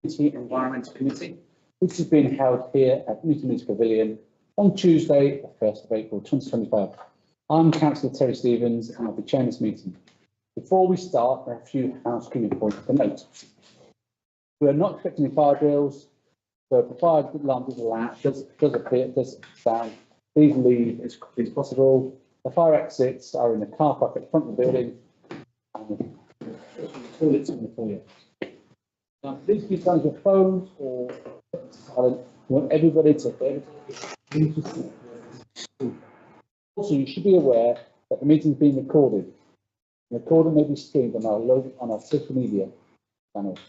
Environmental Committee, which has been held here at Newton Pavilion on Tuesday, the 1st of April 2025. I'm Councillor Terry Stevens and I'll be chairing this meeting. Before we start, there are a few housekeeping points to note. We are not expecting any fire drills, so if the fire alarm does appear, does sound, please leave as quickly as possible. The fire exits are in the car park at the front of the building and the toilets in the foyer. Now, please keep on your phones or silent. We want everybody to be able to. Also, you should be aware that the meeting is being recorded. The recording may be streamed on our social media channels.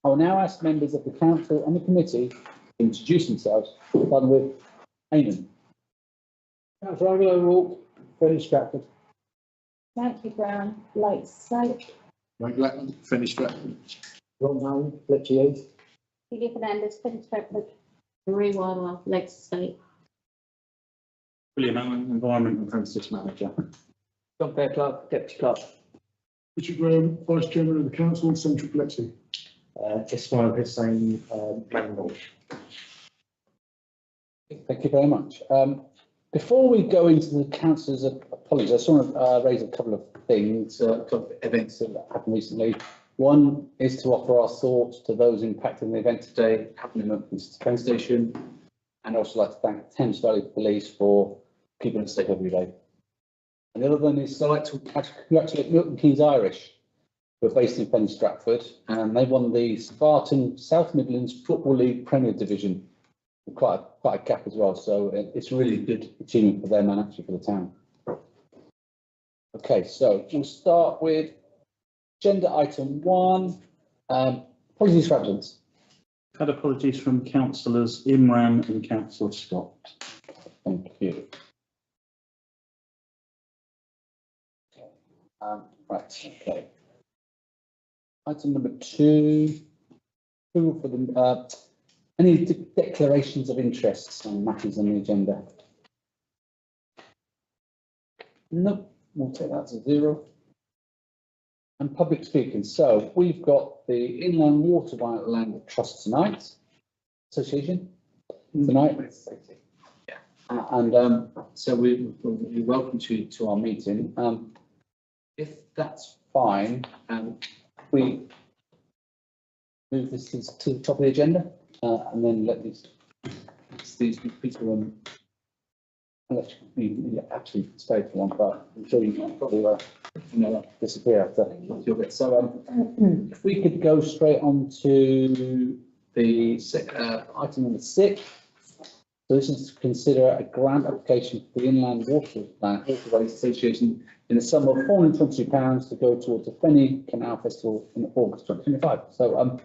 I will now ask members of the council and the committee to introduce themselves, starting with Eamon. Councillor Overall, Fenny, Stratford. Nancy Brown, Bletchley. Mike Blackman, Fenny, Stratford. Ron Howard, Bletchley. Julia Fernandez, Stratford. Marie Wilder, Bletchley. William Allen, Environment and Premises Manager. John Fairclough, Deputy Clerk. Richard Graham, Vice Chairman of the Council, Central Bletchley. Ismail Hussain, Landlord. Thank you very much. Before we go into the councillors' apologies, I just want to raise a couple of things, a couple of events that happened recently. One is to offer our thoughts to those impacted in the event today happening at the train station, and also like to thank Thames Valley Police for keeping us safe every day. And the other one is I'd like to congratulate Milton Keynes Irish, who are based in Fenny, Stratford, and they won the Spartan South Midlands Football League Premier Division. Quite a gap as well, so it's really good achievement for them and actually for the town. Okay, so we'll start with agenda item 1. Apologies for absence. Had apologies from councillors Imran and Councillor Scott. Thank you. Right. Okay. Item number 2. Approval for the any declarations of interests on matters on the agenda? Nope, we'll take that to 0. And public speaking. So we've got the Inland Waterland Trust tonight, Association tonight. Yeah. And so we welcome you to our meeting. If that's fine, we move this to the top of the agenda. And then let these people let you actually stay for one, but I'm sure you can probably disappear after a few bits. So if we could go straight on to the item number 6. So this is to consider a grant application for the Inland Waterways Association in the sum of £422 to go towards the Fenny Canal Festival in August 2025. So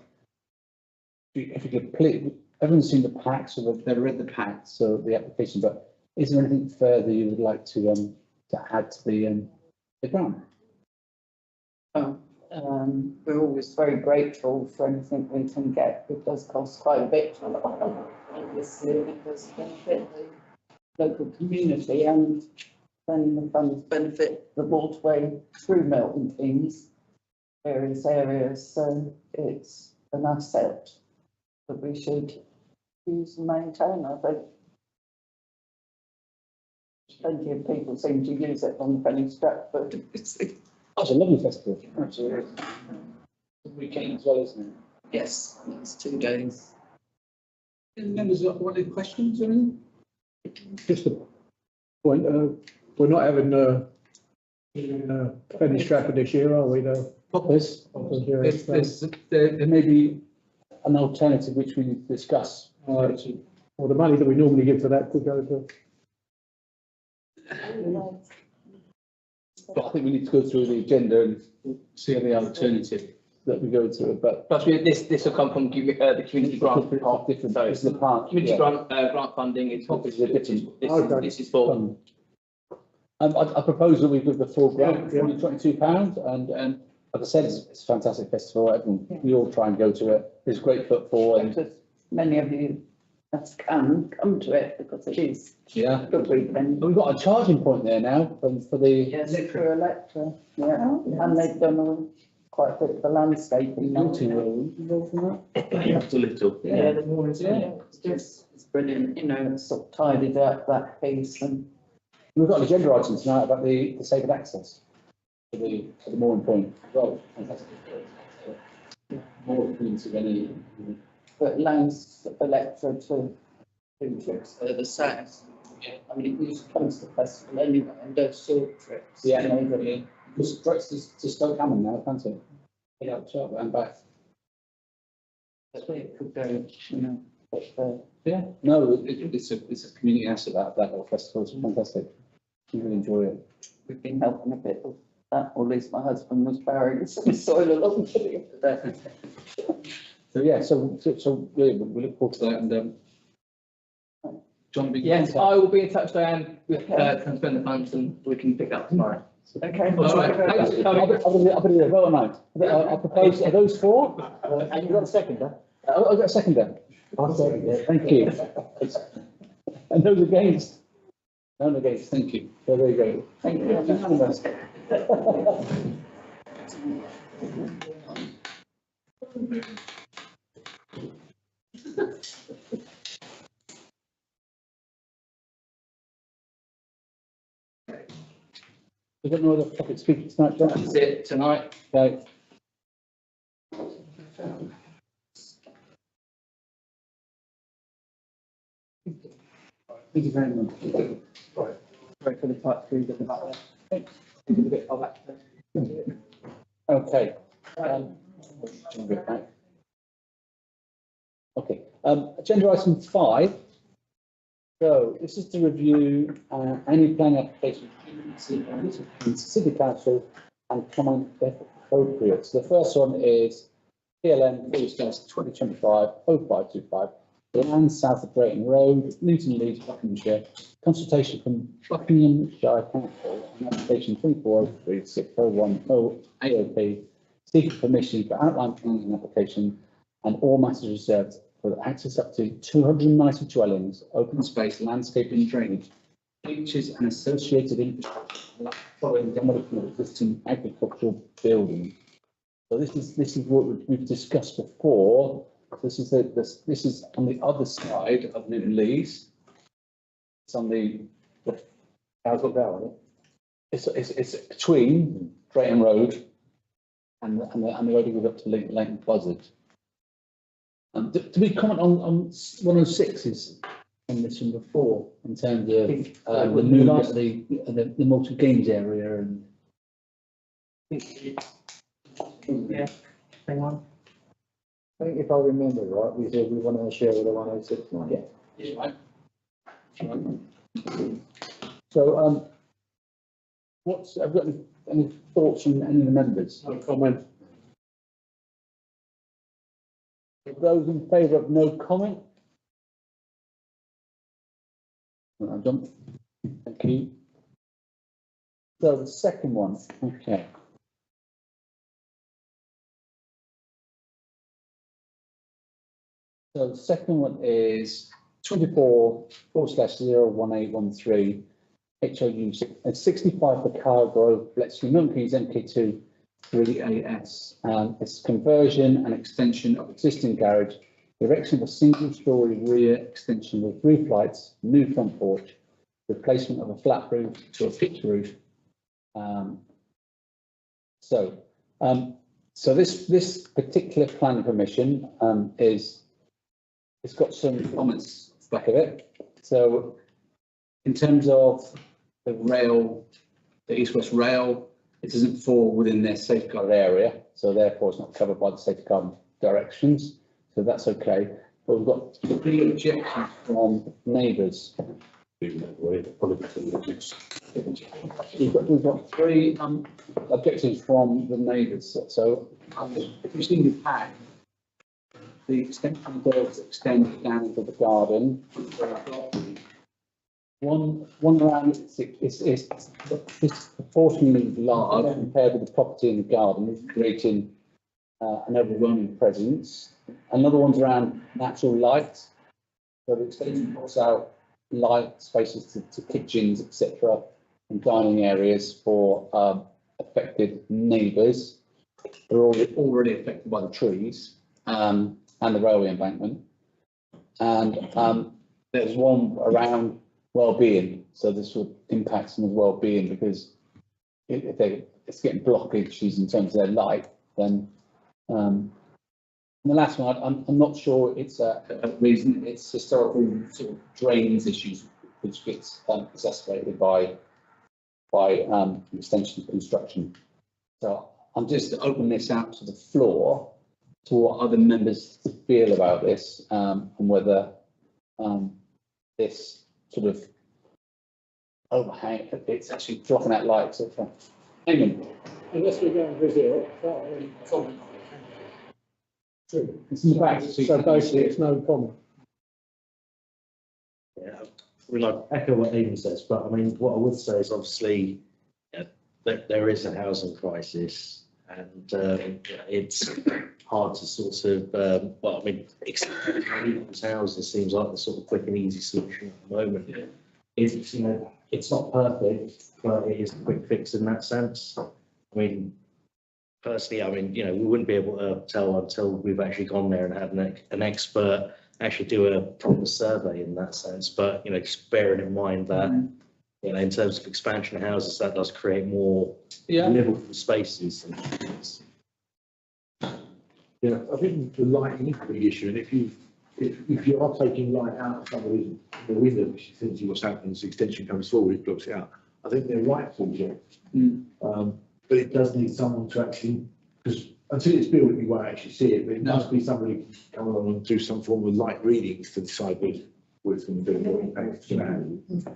if you could please, everyone's seen the pack, so they've read the pack, so the application, but is there anything further you would like to add to the grant? We're always very grateful for anything we can get. It does cost quite a bit, obviously, it does benefit the local community, and then the funds benefit the waterway through Milton Keynes, various areas, so it's an asset that we should use and maintain, I think. Plenty of people seem to use it on Fenny, Stratford. That's a lovely festival. Absolutely. Weekend as well, isn't it? Yes, it's 2 days. Any members got any questions or anything? Just a point, we're not having Fenny, Stratford this year, are we, though? Poppers. There may be an alternative which we discuss. Well, the money that we normally give for that could go to. But I think we need to go through the agenda and see the alternative that we go to. But Plus, this will come from the community grant. different. So it's the part. Community grant funding. It's this is for. I propose that we give the full grant, £22, and like I said, it's a fantastic festival. Everyone, we all try and go to it. It's a great footfall, and Many of you can come to it because it is yeah, a good weekend. we've got a charging point there now for the Yes, for Electra, yeah, and they've done quite a bit of the landscaping. now. Multi road, involved in that? Just a little. Yeah, the mornings, yeah, it's brilliant, you know, it's sort of tidied up that piece and We've got an agenda item tonight about the safer access to the mooring point road. Fantastic. More community than any. but Lane's Electra to do trips further south. I mean, it used to come to the festival anyway and do short trips. Yeah, you know, but Because direct to Stoke Hammond now, can't it? Get out to and back. it could go, you know, but, Yeah, no, it's a community asset, that whole festival. It's fantastic. You really enjoy it. we've been helping a bit with that, or at least my husband was burying some soil along to the other day. So, yeah, so yeah, we look forward to that and, John. Yes, I will be in touch, Diane, with, transfer the funds and we can pick up tomorrow. Okay. All right, thanks for coming. I'll put it a vote on that. I propose, are those four? And you've got a seconder? I've got a seconder. I'll second it. Thank you. And those against? None against, thank you. So there you go. Thank you. Unanimous. We've got no other topic speakers tonight, John? That's it tonight. Okay. Thank you very much. Sorry for the type through at the back there. A bit of access. Okay. Okay, agenda item 5. So this is to review any planning application in City Council and comment if appropriate. So the first one is PLN 2025-0525, land south of Drayton Road, Newton Leeds, Buckinghamshire. Consultation from Buckinghamshire Council on application 24036010 AOP, seeking permission for outline planning application and all matters reserved for access up to 290 dwellings, open space, landscaping, drainage, beaches and associated infrastructure following demolition of existing agricultural building. So this is what we've discussed before. This is this is on the other side of Newton Leeds. It's on the how's it down? It's between Drayton Road and the road that goes up to Leighton Buzzard. To be comment on 106 is on this one before in terms of the new the multi games area and Yeah, hang on. I think if I remember right, we said we want to share with the 106 one. Yeah. So have you got any thoughts from any of the members? No comment. Those in favour of no comment? Well done. Thank you. So the second one, okay. So the second one is 24/01813 HOU 65 for Car Grove, Bletchley, Monkeys, MK2 3AS. It's conversion and extension of existing garage, erection of a single-storey rear extension with roof lights, new front porch, replacement of a flat roof to a pitch roof. So this particular planning permission it's got some comments off the back of it. So in terms of the rail, the east-west rail, it doesn't fall within their safeguard area, so therefore it's not covered by the safeguard directions. So that's okay. But we've got 3 objections from neighbours. We've got 3 objections from the neighbours. So if you see the pack, the extension does extend down into the garden. One around it's proportionally large compared with the property in the garden, creating an overwhelming presence. Another one's around natural light. So the extension puts out light spaces to kitchens, etc., and dining areas for affected neighbours. they're already affected by the trees, and the railway embankment. And, there's one around well-being, so this will impact some of well-being because it's getting blockages in terms of their light, then, and the last one, I'm not sure it's a reason, it's historical sort of drains issues, which gets exacerbated by extension of construction. So I'm just to open this out to the floor to what other members feel about this, and whether this sort of overhang, it's actually blocking out light, etc. Hang Unless we go and visit it. True. It's in the back. So basically, it's no comment. Yeah, well, I echo what Aidan says, but I mean, what I would say is obviously there is a housing crisis, and it's hard to sort of, well, I mean, people's houses seems like the sort of quick and easy solution at the moment. Yeah. It's, you know, it's not perfect, but it is a quick fix in that sense. I mean, personally, I mean, you know, we wouldn't be able to tell until we've actually gone there and had an expert actually do a proper survey in that sense. But, you know, just bearing in mind that, you know, in terms of expansion of houses, that does create more livable spaces. Yeah, I think the lighting is a big issue, and if you are taking light out of somebody's the window, which essentially what's happening as the extension comes forward, it blocks it out. I think they're right to object. But it does need someone to actually, because until it's built, you won't actually see it, but it must be somebody who can come along and do some form of light readings to decide what it's going to do, what impact it's going to have.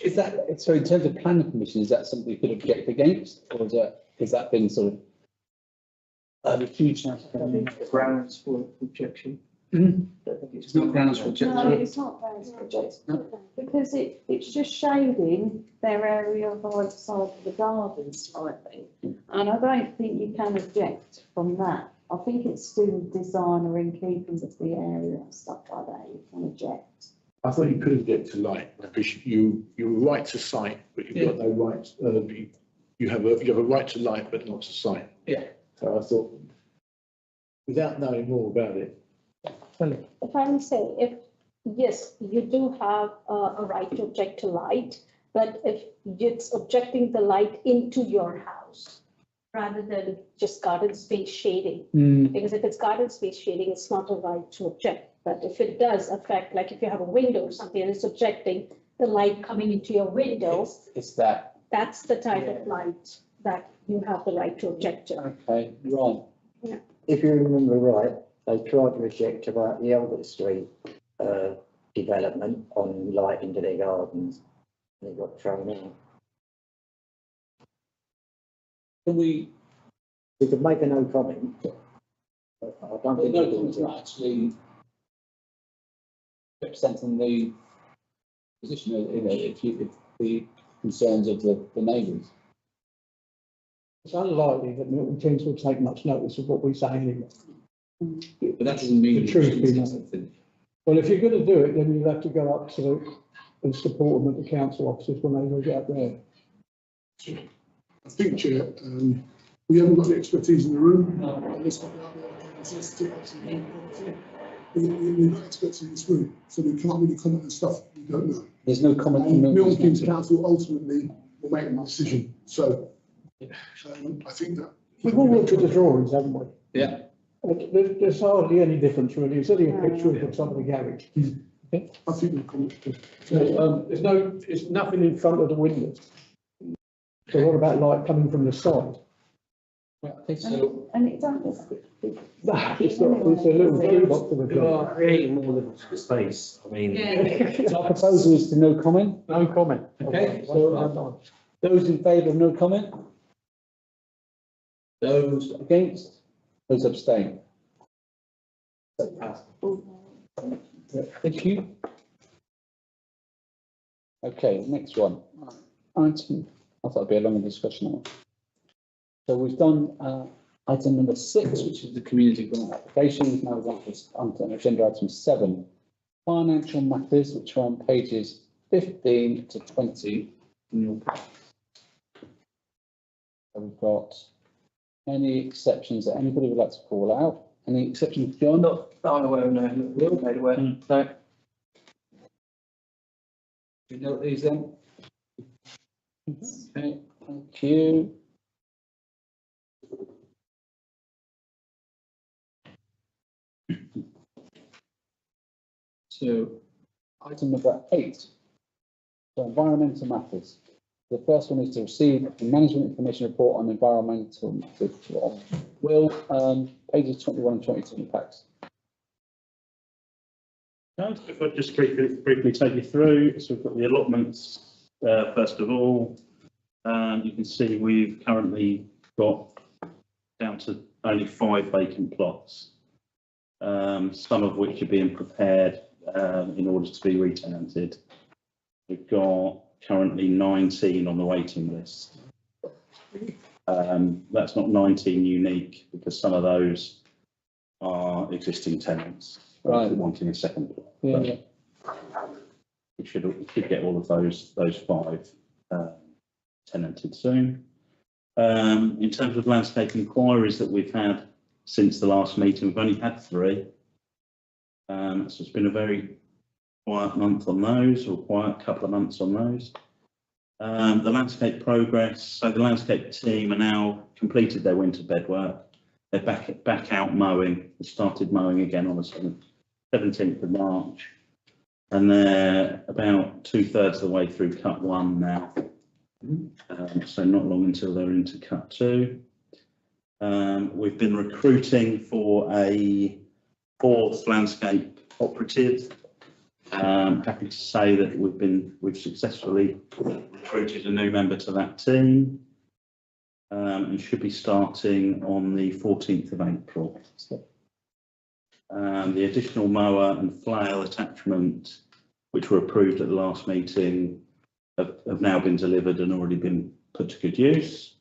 Is that, so in terms of planning permission, is that something you could object against, or has that been sort of refused? Grounds for objection. It's not grounds for No, objection. it's not grounds for objection, because it's just shading their area of either side of the garden slightly. And I don't think you can object from that. I think it's still design or in keeping with the area and stuff like that, you can object. I thought you could object to light, because you're right to sight, but you've got no right, you have a right to light, but not to sight. Yeah. So I thought, without knowing more about it. If I may say, yes, you do have a right to object to light, but if it's objecting the light into your house rather than just garden space shading, because if it's garden space shading, it's not a right to object. But if it does affect, like if you have a window or something and it's objecting the light coming into your window, It's that. that's the type of light that you have the right to object to. Okay, right. If you remember right, they tried to reject about the Albert Street development on light into their gardens. They got thrown out. Can we, We could make a no comment. But I don't think. no comments are actually representing the position, you know, if the concerns of the neighbours. It's unlikely that Milton Keynes will take much notice of what we say anyway. But that doesn't mean. The truth we be shouldn't known. say something. Well, if you're going to do it, then you have to go up to and support them at the council offices when they get up there. I think, Chair, we haven't got the expertise in the room. We're not experts in this room, so we can't really comment on stuff we don't know. There's no comment from Milton Keynes Milton. Council ultimately will make a decision, so I think that. We've all looked at the drawings, haven't we? Yeah. There's hardly any difference really. It's only a picture of the top of the garage. I think we'll comment. There's nothing in front of the windows. So what about light coming from the side? So, And it don't, Nah, it's not, it's a little shoebox of a You are job. creating more livable space. I mean, our proposal is to no comment. No comment. Okay, so those in favour of no comment? Those against? Those abstain? Thank you. Okay, next one. Item, I thought it'd be a longer discussion. So we've done item number 6, which is the community grant applications. Now we're on to agenda item 7, financial matters, which are on pages 15 to 20 in your pack. So we've got Any exceptions that anybody would like to call out? Any exceptions, John? Not that I'm aware of, no. Will made aware. No. You know these then? Okay, thank you. So, item number 8, so environmental matters. The first one is to receive a management information report on environmental matters. Will, pages 21 and 22 in the packs. If I just briefly take you through, so we've got the allotments, first of all. You can see we've currently got down to only 5 vacant plots, some of which are being prepared in order to be re-tenanted. We've got currently 19 on the waiting list. That's not 19 unique because some of those are existing tenants. Right. Wanting a second plot. Yeah. We should get all of those 5 tenanted soon. In terms of landscape inquiries that we've had since the last meeting, we've only had 3. So it's been a very quiet month on those, or quiet couple of months on those. The landscape progress, so the landscape team are now completed their winter bed work. They're back out mowing. They started mowing again on the 17th of March. And they're about 2/3 of the way through cut 1 now. So not long until they're into cut 2. We've been recruiting for a 4th landscape operative. Happy to say that we've successfully recruited a new member to that team, and should be starting on the 14th of April. The additional mower and flail attachment, which were approved at the last meeting, have now been delivered and already been put to good use.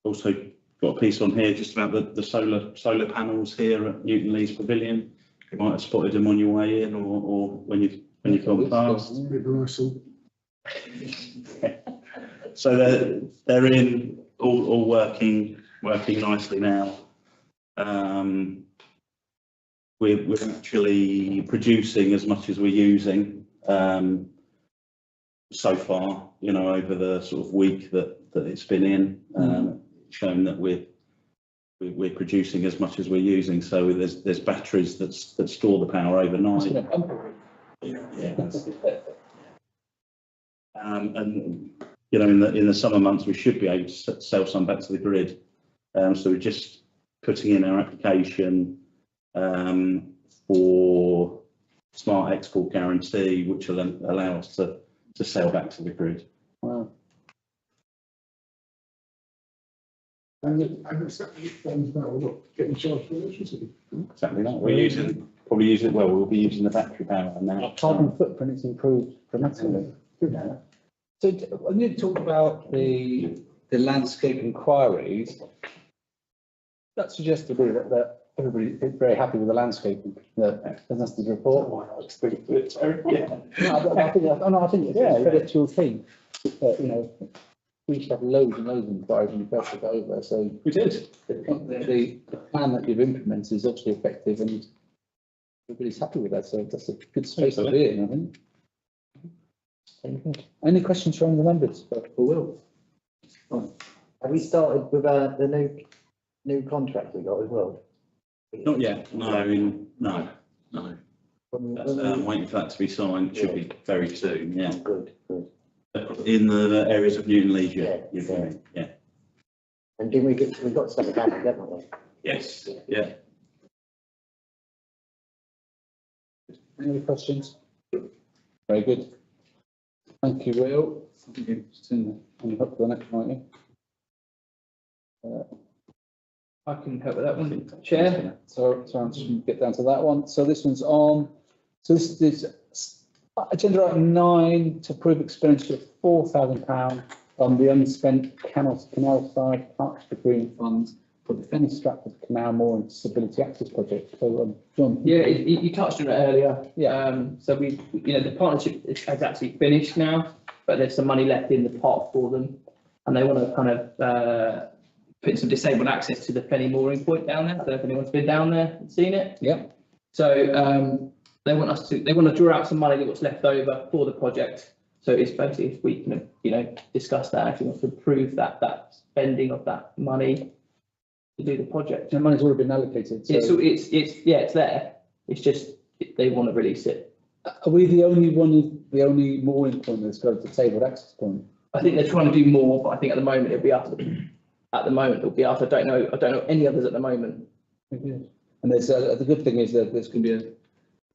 Also got a piece on here just about the solar panels here at Newton Lees Pavilion. You might have spotted them on your way in, or when you've gone past. So they're in all working nicely now. We're actually producing as much as we're using so far, you know, over the sort of week that it's been in, showing that we're producing as much as we're using. So there's batteries that store the power overnight. And you know, in the summer months we should be able to sell some back to the grid. So we're just putting in our application for smart export guarantee, which will allow us to sell back to the grid. Wow. And exactly phones now, we're not getting charged for electricity. Exactly that. We'll be using the battery power now. Our carbon footprint is improved dramatically. So when you talk about the landscape inquiries, that suggests to me that everybody is very happy with the landscaping, the business report. Yeah. I think it's a credit to your team. You know, we used to have loads and loads of inquiries when we first took over, so We did. the plan that you've implemented is obviously effective and everybody's happy with that, so that's a good space to be in, I think. Any questions from the members for Will? Have we started with the new contract we got as well? Not yet. No. That's, waiting for that to be signed. Should be very soon. Yeah. Good. In the areas of Newton Lees, yeah. And did we got something back, haven't we? Yes. Yeah. Any other questions? Very good. Thank you, Will. Thank you. Just on the hook for the next one, I can help with that one, Chair. So I'll just get down to that one. So this one's on. So this is agenda item 9 to approve expenditure of £4,000 on the unspent canal side Parks to Green funds for the Fenny Stratford Canal Moor and Stability Access Project. So John. Yeah, you touched on it earlier. Yeah. So the partnership has actually finished now, but there's some money left in the pot for them. and they want to kind of put some disabled access to the Fenny mooring point down there. So if anyone's been down there and seen it. Yep. So they want to draw out some money that was left over for the project. So it's basically if we can, you know, discuss that, if we want to approve that spending of that money to do the project. The money's already been allocated. So It's there. It's just they want to release it. are we the only mooring point that's got a disabled access point? I think they're trying to do more, but I think at the moment it'll be us. At the moment it'll be us. I don't know any others at the moment. And there's the good thing is that there's going to be an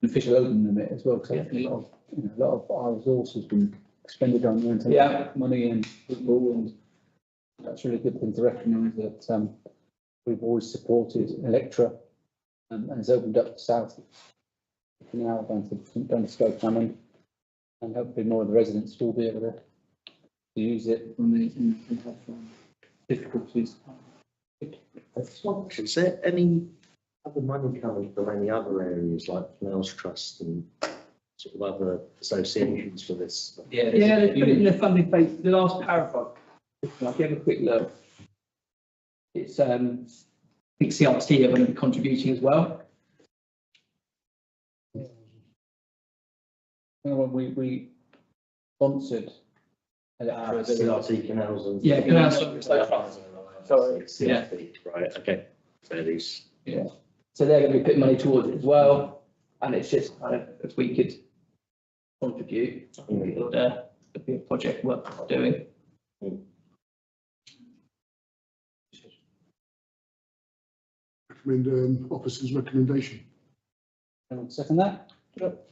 official open limit as well, because a lot of our resources has been expended on there in terms of money and people, and that's a really good thing to recognise that we've always supported Electra and has opened up the south now down to Stoke Hammond, and hopefully more of the residents will be able to use it when they have difficulties. Is there any other money coming from any other areas like Canals Trust and sort of other associations for this? Yeah, they put it in the funding phase. The last paragraph. If you have a quick look, it's I think CRT are going to be contributing as well. When we sponsored CRT Canals and. Yeah, Canals. Sorry. Yeah. Right, okay. So these. Yeah. So they're going to be putting money towards it as well, and it's just kind of if we could contribute, I think it'd be a project worth doing. Recommend officer's recommendation. Anyone second that? Yep.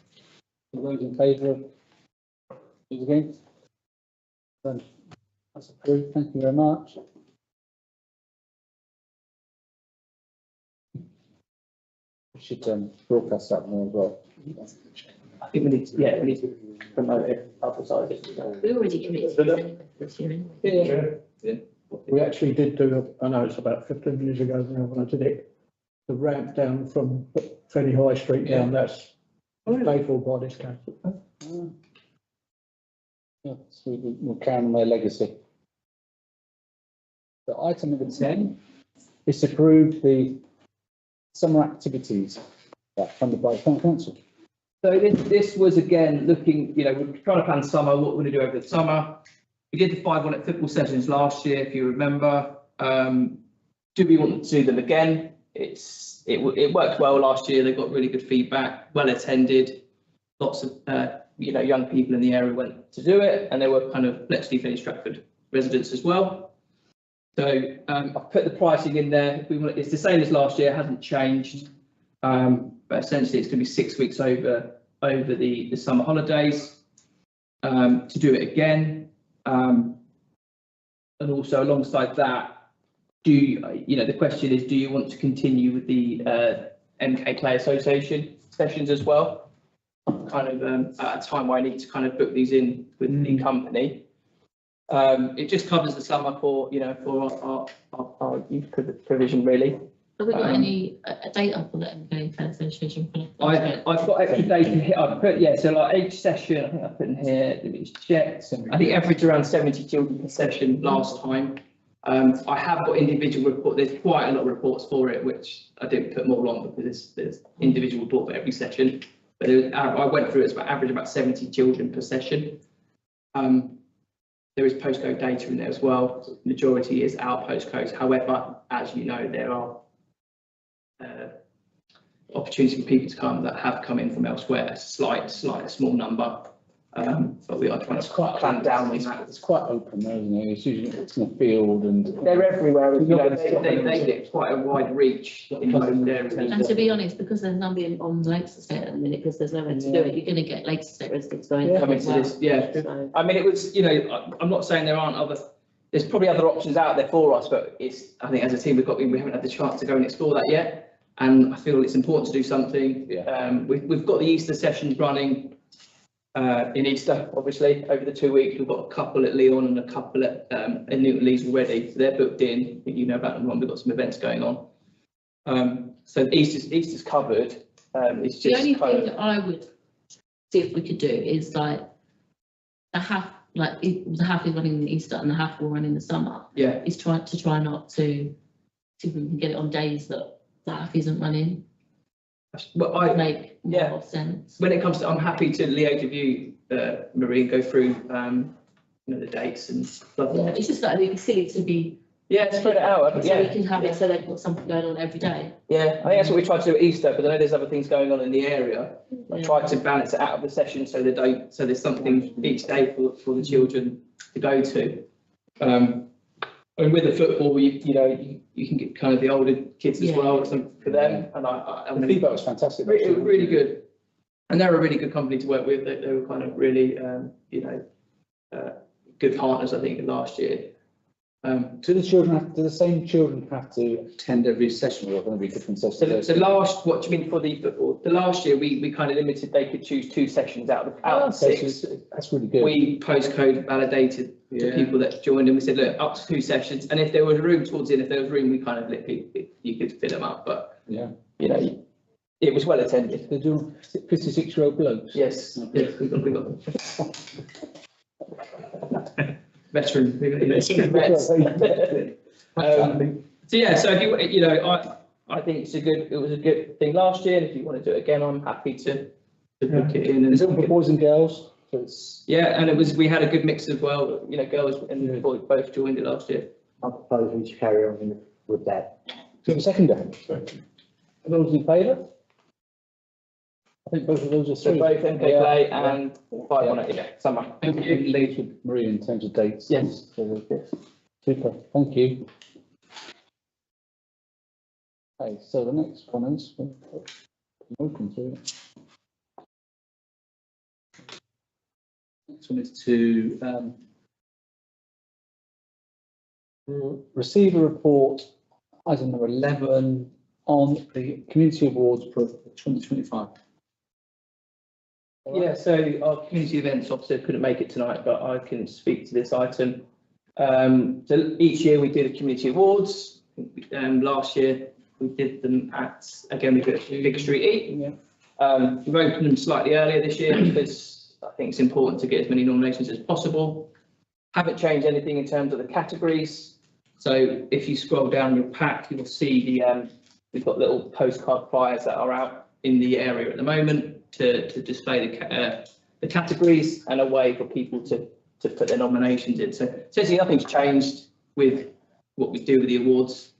All those in favour of, those against? Then that's approved. Thank you very much. We should broadcast that more as well. I think we need to promote it, publicise it. We already committed this year. Yeah. We actually did do, I know it's about 15 years ago now when I did it, the ramp down from Fenny High Street down, that's paid for by this council. Yeah, so we'll carry on their legacy. The item number 10 is to approve the summer activities that funded by the town council. So this was again looking, you know, we're trying to plan summer, what we're going to do over the summer. We did the 5 on-it football sessions last year, if you remember. Do we want to do them again? It worked well last year. They got really good feedback, well attended. Lots of young people in the area went to do it, and they were kind of Bletchley, Fenny, Stratford residents as well. So I've put the pricing in there. If we want, it's the same as last year, it hasn't changed. But essentially it's going to be 6 weeks over the summer holidays to do it again. And also alongside that, the question is, do you want to continue with the MK Clay Association sessions as well? Kind of at a time where I need to kind of book these in with the company. It just covers the summer for our youth provision really. Have we got any a date up on the MK Clay Association? I've got extra data here. I've put so like each session, I think I put in here. Let me just check. I think average around 70 children per session last time. I have got individual report. There's quite a lot of reports for it, which I didn't put more on because there's individual report for every session. But I went through it's average about 70 children per session. There is postcode data in there as well. Majority is our postcodes. However, as you know, there are opportunities for people to come that have come in from elsewhere. A small number, but we are trying to clamp down on that. It's quite open, though, isn't it? It's usually in the field and they're everywhere. They get quite a wide reach in most areas. And to be honest, because there's nobody on Lakes Estate at the minute, because there's nowhere to do it, you're going to get Lakes Estate residents going. Coming to this, So, I mean, it was, I'm not saying there aren't other. There's probably other options out there for us, but I think as a team we haven't had the chance to go and explore that yet. And I feel it's important to do something. We've got the Easter sessions running in Easter, obviously, over the 2 weeks. We've got a couple at Leon and a couple at Newton Lees already. So they're booked in. I think you know about them. We've got some events going on. So Easter's covered. It's just the only thing that I would see if we could do is like to have like, the half is running in Easter and the half will run in the summer, Yeah, is try not to see if we can get it on days that the half isn't running. but Would make yeah. more sense. when it comes to, I'm happy to liaise with you, Marie, and go through, the dates and stuff. Yeah, it's just like, it'd be silly to be, Yeah, spread it out. so we Yeah, can have it so they've got something going on every day. yeah. I think that's what we tried to do at Easter, but I know there's other things going on in the area. I Yeah. tried to balance it out of the session so they don't, so there's something each day for the children to go to. And with the football, you can get kind of the older kids as Yeah. well, something for them. And I The mean, feedback was fantastic. really good. And they're a really good company to work with. They were kind of really, good partners, I think, last year. Do the same children have to attend every session, or are there going to be different sessions? What do you mean for the football? The last year, we kind of limited, they could choose 2 sessions out of 6. That's really good. We postcode validated the Yeah. people that joined, and we said, look, up to 2 sessions. And if there was room towards the end, if there was room, we kind of let people, you could fill them up, but, Yeah. it was well attended. They're doing 56-year-old blokes. Yes, yes, we got them. Veteran. Vets. So yeah, so if I think it was a good thing last year, and if you want to do it again, I'm happy to book it in. Is it for boys and girls? So it's, Yeah, and we had a good mix as well, girls and boys both joined it last year. I propose we should carry on with that. so the second day. Are those in favour? I think both of those are So three. both MK Play and 5 on it, yeah, summer. Thank you. Liaise with Maria in terms of dates. Yes. Super, thank you. Okay, so the next one is, open to it. Next one is to receive a report, item number 11, on the community awards for 2025. Yeah, so our community events officer couldn't make it tonight, but I can speak to this item. So each year we do the community awards. Last year we did them we did Big Street E. We've opened them slightly earlier this year because I think it's important to get as many nominations as possible. Haven't changed anything in terms of the categories. So if you scroll down your pack, you will see we've got little postcard flyers that are out in the area at the moment to display the categories and a way for people to put their nominations in. So essentially nothing's changed with what we do with the awards.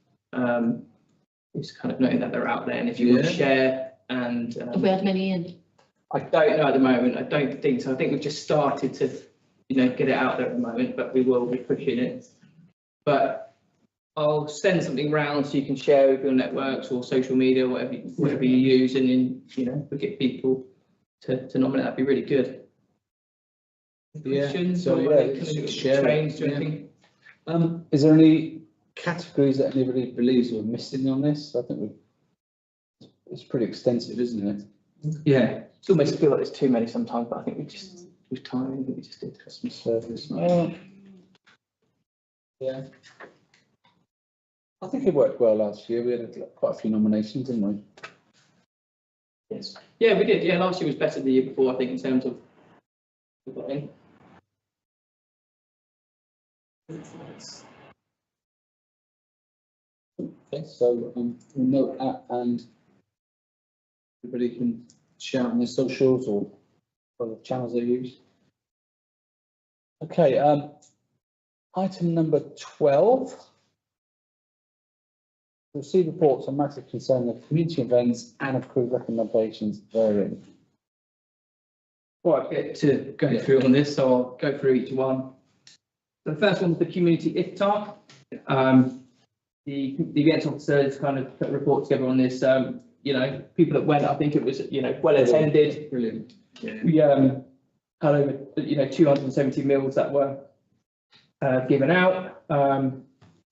It's kind of noting that they're out there, and if you want to share and Have we had many in? I don't know at the moment. I don't think so. I think we've just started to get it out there at the moment, but we will be pushing it. But I'll send something round so you can share with your networks or social media, whatever you use, and then we get people to nominate. That'd be really good. Yeah, Questions so, or yeah, any kind of share it, change or anything? Is there any categories that anybody believes we're missing on this? I think it's pretty extensive, isn't it? Yeah, it's almost feel like there's too many sometimes, but I think with time, I think we just did. Customer service. Yeah. I think it worked well last year. We had quite a few nominations, didn't we? Yes. Yeah, we did. Yeah, last year was better than the year before, I think, in terms of we got in. Okay, so we'll note that, and everybody can share on their socials or the channels they use. Okay, item number 12. Receive reports on matters concerning the community events and approve recommendations therein. Right, get to go through on this, so I'll go through each one. The first one was the community iftar. The events officers kind of put a report together on this. People that went, I think it was well attended. Brilliant. We had over 270 meals that were given out.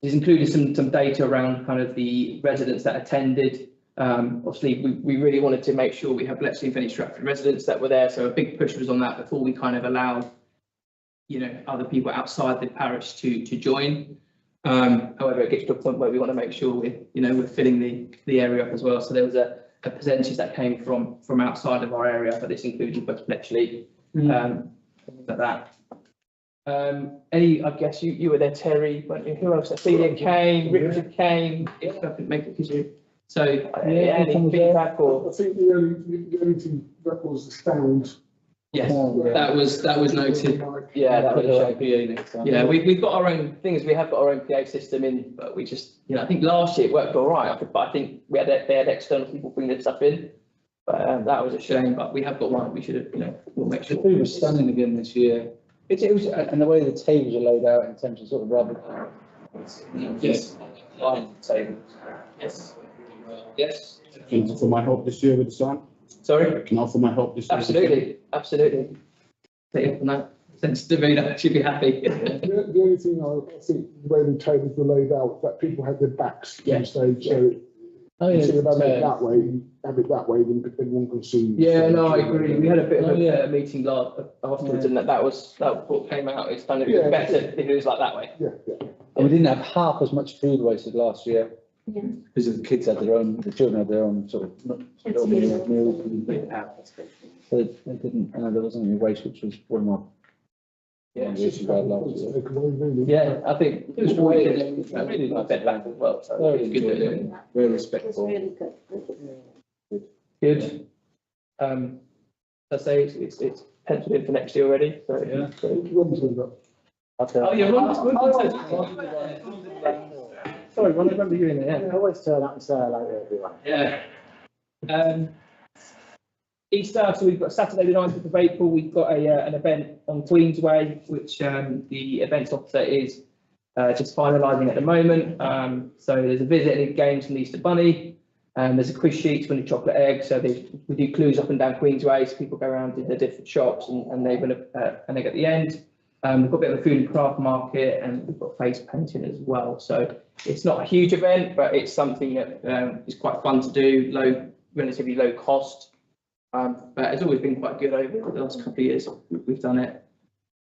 There's included some data around kind of the residents that attended. Obviously, we really wanted to make sure we have Bletchley and Fenny Stratford residents that were there, so a big push was on that before we kind of allowed other people outside the parish to join. However, it gets to a point where we want to make sure we're filling the area up as well. So there was a percentage that came from outside of our area, but this included both Bletchley, things like that. I guess you were there, Terry, weren't you? Who else? Ophelia came, Richard came, if I couldn't make it because you. So, any feedback or? I think the only thing that was the sound. Yes, that was noted. Yeah, that was a shame. Yeah, we've got our own things. We have got our own PA system in, but we just, I think last year it worked all right. But I think they had external people bring their stuff in. But that was a shame. But we have got one. We should have, we'll make sure. The food was stunning again this year. It was, and the way the tables are laid out in terms of sort of rubber. Yes. Line tables. Yes. Yes. Can I offer my help this year with the sign? Sorry? Can I offer my help this year? Absolutely. Take it from that sense, Davina, she'd be happy. The only thing I think the way the tables were laid out, that people had their backs to the stage, so. Instead of having it that way, have it that way, then everyone can see. Yeah, no, I agree. We had a bit of a meeting afterwards, and that what came out. It's kind of better if it was like that way. Yeah. And we didn't have half as much food wasted last year. Yeah. Because the kids had their own, the children had their own sort of little meals and big out. So they didn't, there wasn't any waste, which was one of my. Yeah, it's just bad last year. Yeah, I think it was really like bed back as well. So Very it's good. Very It was respectful. really good. Good. I say it's penciled in for next year already. So Yeah. Oh, you're wrong. Sorry, Ron, I remember you in there. I always turn up and say hello to everyone. Yeah. Easter, so we've got Saturday the 9th of April, we've got an event on Queensway, which the events officer is just finalising at the moment. So there's a visit and games from the Easter Bunny, and there's a quiz sheet from the chocolate egg. So we do clues up and down Queensway, so people go around to the different shops and they win an egg at the end. We've got a bit of a food and craft market, and we've got face painting as well. So it's not a huge event, but it's something that is quite fun to do, relatively low cost. But it's always been quite good over the last couple of years. We've done it.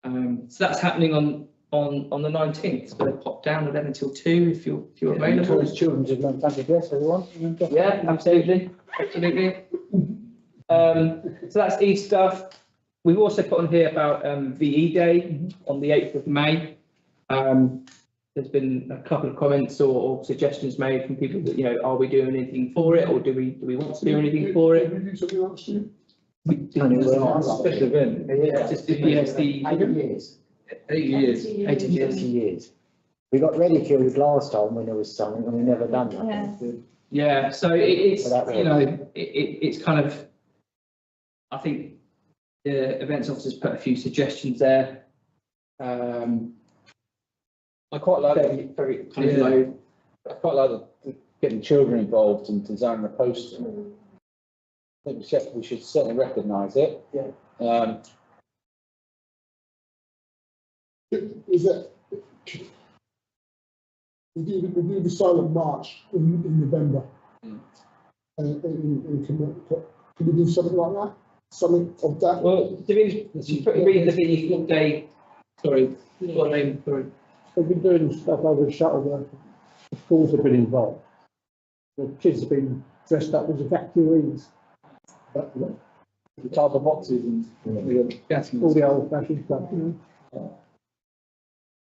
So that's happening on the 19th. So pop down 11 till 2 if you're available. Encourage children to learn fancy dress, everyone. Yeah, absolutely. So that's Easter. We've also put on here about VE Day on the 8th of May. There's been a couple of comments or suggestions made from people that, are we doing anything for it, or do we want to do anything for it? Did we do something last year? We did a special event. Yeah. Just the ESD. 80 years. We got ridiculed last time when there was something and we never done that. Yeah, so it's it's kind of, I think the events officers put a few suggestions there. I quite like very kind of low. I quite like getting children involved in designing the poster. I think we should certainly recognise it. Yeah. Is that we do the silent march in November. Can we do something like that? Something of that? Well, read the VE Day. Sorry, what name? Sorry. We've been doing stuff over Shuttleworth. The schools have been involved. The kids have been dressed up as evacuees. The type of boxes and All the old fashioned stuff,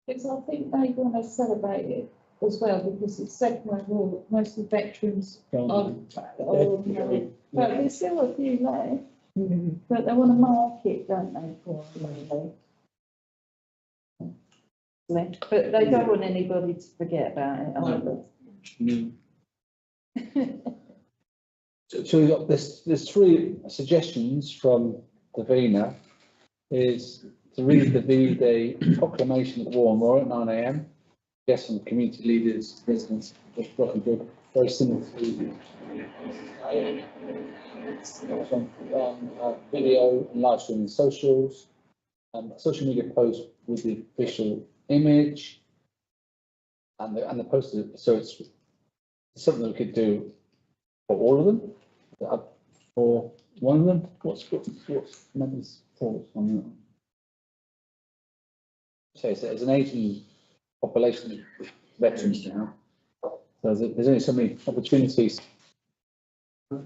Because I think they want to celebrate it as well, because it's Second World War, most of the veterans are, but there's still a few left, but they want to mark it, don't they, for them, but they don't want anybody to forget about it either. So we've got there's 3 suggestions from Davina, is to read the VE Day proclamation at Warmore at 9 AM. Yes, some community leaders, residents, just roughly good, very similar to video and live streaming socials, social media post with the official image and the poster. So it's something we could do for all of them, for one of them. What's members' thoughts on that? So there's an aging population of veterans now, so there's only so many opportunities. I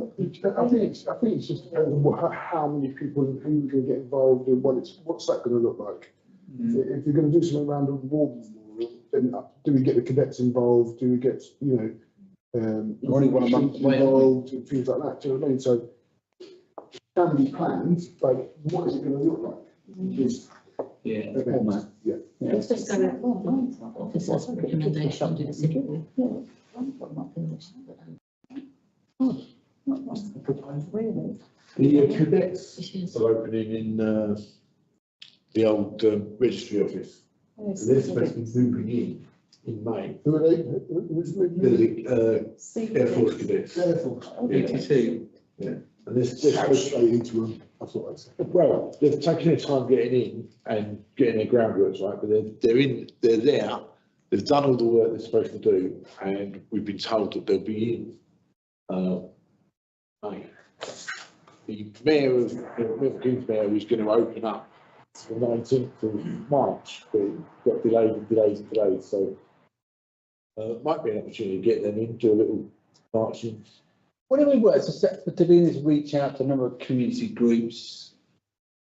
think it's just depends on how many people who can get involved and what's that going to look like. If you're going to do something around the war memorial, then do we get the cadets involved? Do we get, Only one a month. involved and things like that? Do you know what I mean? So it can be planned, but what is it going to look like? Because events, yeah. Let's just go with officers' recommendation on the city. Really? The cadets are opening in the old registry office. Yes. They're supposed to be moving in May. Who are they? Who's moving? The Air Force cadets. Air Force. ETC. Yeah. And they're supposed Straight into them. That's what I said. well, they've taken their time getting in and getting their groundworks right, but they're there. They've done all the work they're supposed to do, and we've been told that they'll be in May. The mayor of Milton Keynes mayor is going to open up the 19th of March, but it got delayed and delays and delays. So might be an opportunity to get them in, do a little marching. What do we work to do this? Reach out to a number of community groups,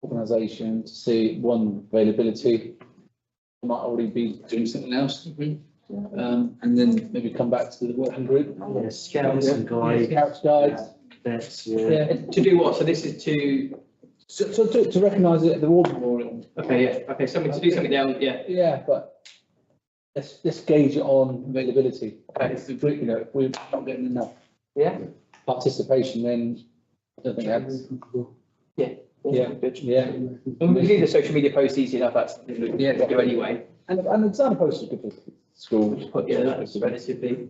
organisations to see one availability. We might already be doing something else, and then maybe come back to the working group. Yeah, scouts and guides. Scouts, guides. That's, Yeah. To do what? So this is to, So to recognise it at the war memorial. okay, yeah, okay, something to do something down, yeah. Yeah, but let's gauge it on availability. If we, if we're not getting enough Yeah. participation, then I don't think that's. Yeah, Good. yeah. And we do the social media posts easy enough, that's something we do anyway. And the design post is good for schools. But yeah, that's relatively.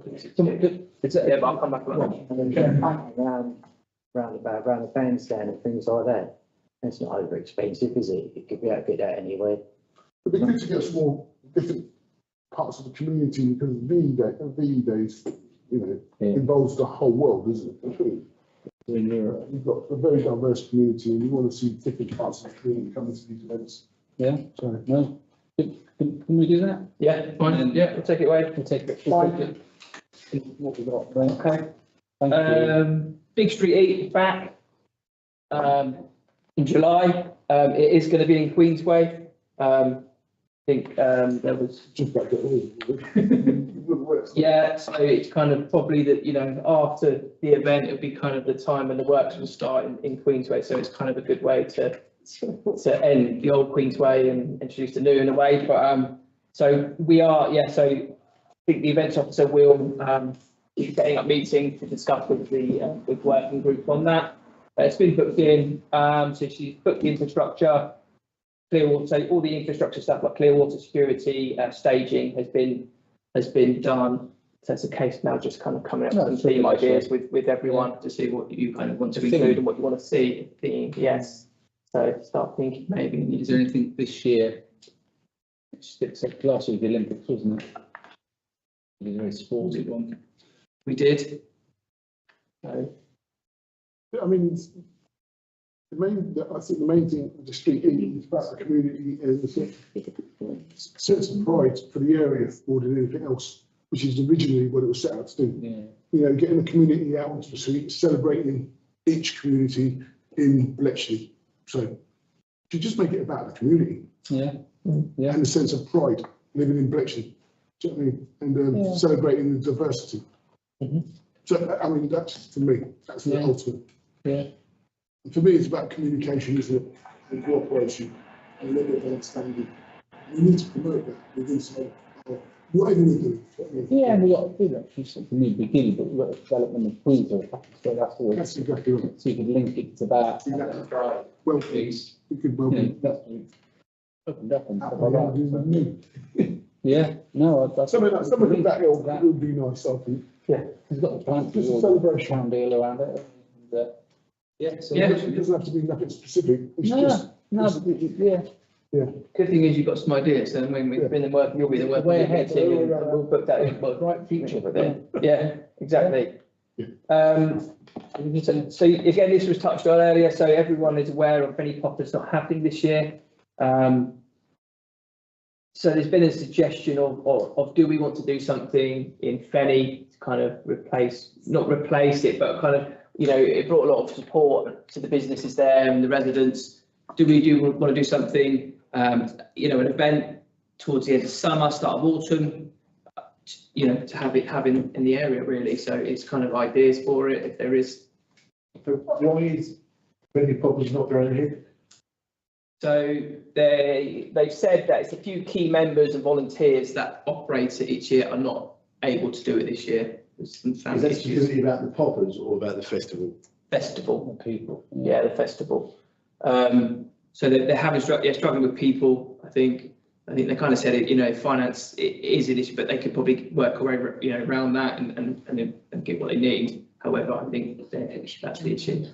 It's Yeah, but I'll come back on that. And then get around the bandstand and things like that. It's not over expensive, is it? You could be able to get that anywhere. It'd be good to get some more different parts of the community because VE days, involves the whole world, isn't it? You've got a very diverse community and you want to see different parts of the community coming to these events. Yeah, So, no. Can we do that? Yeah, fine, yeah, we'll take it away. We'll take it. What we got, right? Okay. Thank you. Big Street Eat is back in July. It is going to be in Queensway. I think there was. just back to Yeah, so it's kind of probably that, after the event, it'll be kind of the time when the works will start in Queensway. So it's kind of a good way to end the old Queensway and introduce the new in a way. But so we are, so I think the events officer will be setting up meeting to discuss with the with working group on that. It's been booked in, so she's booked the infrastructure. Clear water, so all the infrastructure stuff like clear water security, staging has been done. So it's a case now just kind of coming up with some theme ideas with everyone to see what you kind of want to include and what you want to see. Theme, yes. So start thinking maybe. Is there anything this year? Except last year, the Olympics, wasn't it? It was a very sporty one. We did. So, I mean, I think the main thing with the street is about the community and the sense of pride for the area more than anything else, which is originally what it was set out to do. Yeah. Getting the community out onto the street, celebrating each community in Bletchley. So to just make it about the community. Yeah. Yeah. And the sense of pride living in Bletchley. Do you know what I mean? And celebrating the diversity. So, I mean, that's, for me, that's the ultimate. Yeah. And for me, it's about communication, isn't it? And cooperation and a little bit of understanding. We need to promote that within some, whatever we do. Yeah, and we got to do that from the beginning, but we've got to development of Queens, so that's all. That's exactly right. So you can link it to that. Exactly. Well, Please. it could well be. That's opened up and stuff like that. So. Yeah, no, that's. Something like that would be nice, I think. Yeah, he's got the plant. Just a celebration. Pound deal around it. And, yeah, so. Yeah. It doesn't have to be nothing specific. It's just. Yeah. good thing is you've got some ideas, and when we've been in work, you'll be the work. Way ahead. And we'll put that in, but Right future. yeah, exactly. So again, this was touched on earlier, so everyone is aware of Fenny Potter's not happening this year. So there's been a suggestion of do we want to do something in Fenny to kind of not replace it, but kind of, it brought a lot of support to the businesses there and the residents. Do we want to do something You know, an event towards the end of summer, start of autumn, you know, to have in the area really. So it's kind of ideas for it if there is. So why is Fenny Poppers not going ahead? So they've said that it's a few key members and volunteers that operate it each year are not able to do it this year. There's some Is family that issues. specifically about the poppers or about the festival? Festival, People. yeah, the festival. So they're having struggling with people. I think they kind of said it. You know, finance is an issue, but they could probably work around, you know, around that and get what they need. However, I think that's the issue.